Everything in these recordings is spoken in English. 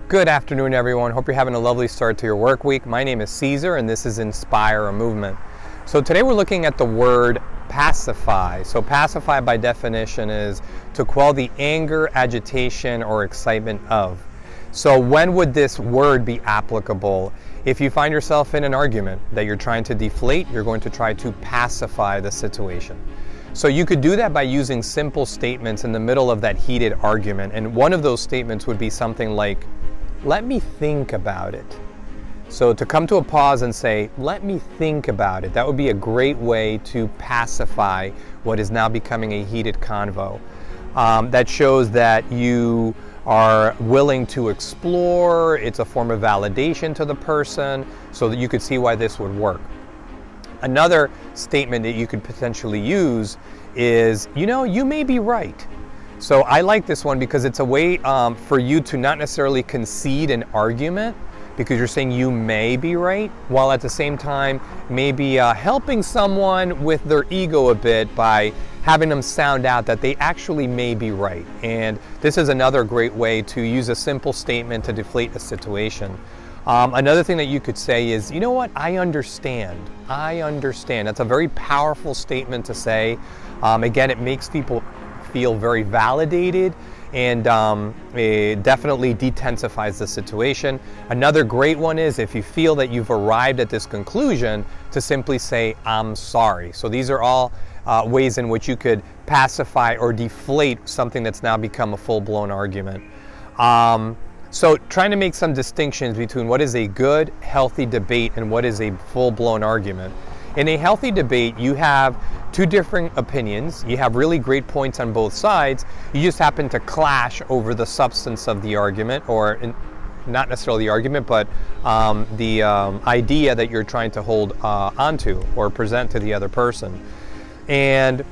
Good afternoon, everyone. Hope you're having a lovely start to your work week. My name is Caesar, and this is Inspire a Movement. So today we're looking at the word pacify. So pacify by definition is to quell the anger, agitation, or excitement of. So when would this word be applicable? If you find yourself in an argument that you're trying to deflate, you're going to try to pacify the situation. So you could do that by using simple statements in the middle of that heated argument. And one of those statements would be something like, let me think about it. So to come to a pause and say, let me think about it, that would be a great way to pacify what is now becoming a heated convo. That shows that you are willing to explore. It's a form of validation to the person, so that you could see why this would work. Another statement that you could potentially use is, you may be right. So I like this one because it's a way for you to not necessarily concede an argument, because you're saying you may be right, while at the same time maybe helping someone with their ego a bit by having them sound out that they actually may be right. And this is another great way to use a simple statement to deflate a situation. Another thing that you could say is, you know what, I understand. I understand. That's a very powerful statement to say. Again, it makes people feel very validated, and it definitely detensifies the situation. Another great one is if you feel that you've arrived at this conclusion, to simply say, I'm sorry. So these are all ways in which you could pacify or deflate something that's now become a full-blown argument. So trying to make some distinctions between what is a good, healthy debate and what is a full-blown argument. In a healthy debate, you have two different opinions. You have really great points on both sides. You just happen to clash over the substance of the argument, or not necessarily the argument, but the idea that you're trying to hold onto or present to the other person. And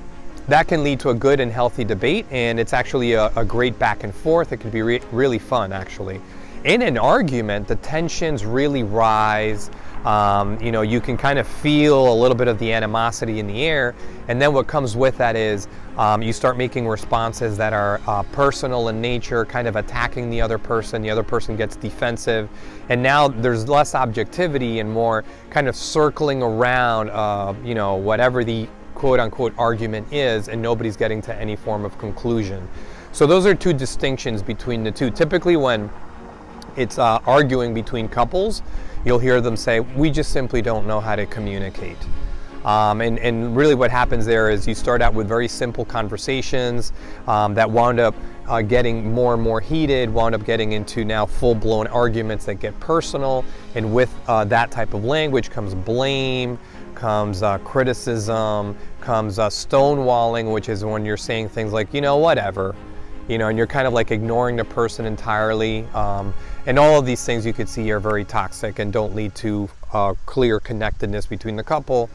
that can lead to a good and healthy debate, and it's actually a great back and forth. It can be really fun, actually. In an argument, the tensions really rise. You can kind of feel a little bit of the animosity in the air, and then what comes with that is you start making responses that are personal in nature, kind of attacking the other person gets defensive, and now there's less objectivity and more kind of circling around whatever the quote-unquote argument is, and nobody's getting to any form of conclusion. So those are two distinctions between the two. Typically when it's arguing between couples, you'll hear them say, we just simply don't know how to communicate. And really what happens there is you start out with very simple conversations that wound up getting more and more heated, wound up getting into now full-blown arguments that get personal, and with that type of language comes blame, comes criticism, comes stonewalling, which is when you're saying things like, whatever, and you're kind of like ignoring the person entirely. And all of these things you could see are very toxic and don't lead to clear connectedness between the couple,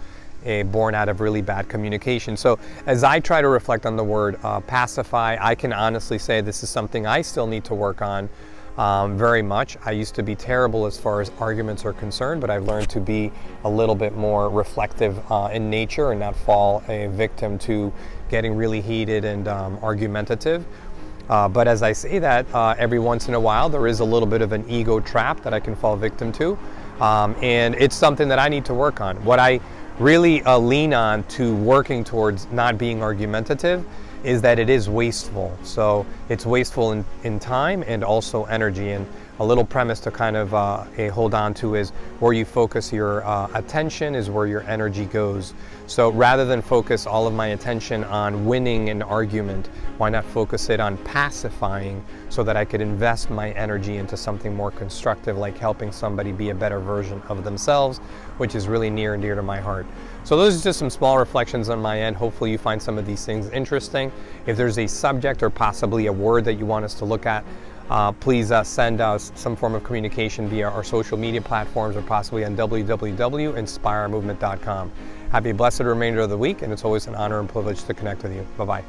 born out of really bad communication. So as I try to reflect on the word pacify, I can honestly say this is something I still need to work on very much. I used to be terrible as far as arguments are concerned, but I've learned to be a little bit more reflective in nature and not fall a victim to getting really heated and argumentative. But as I say that, every once in a while there is a little bit of an ego trap that I can fall victim to, and it's something that I need to work on. What I really lean on to working towards not being argumentative is that it is wasteful. So it's wasteful in time and also energy. And a little premise to kind of hold on to is where you focus your attention is where your energy goes. So rather than focus all of my attention on winning an argument, why not focus it on pacifying so that I could invest my energy into something more constructive, like helping somebody be a better version of themselves, which is really near and dear to my heart. So those are just some small reflections on my end. Hopefully you find some of these things interesting. If there's a subject or possibly a word that you want us to look at, please send us some form of communication via our social media platforms or possibly on www.inspiremovement.com. Have a blessed remainder of the week, and it's always an honor and privilege to connect with you. Bye-bye.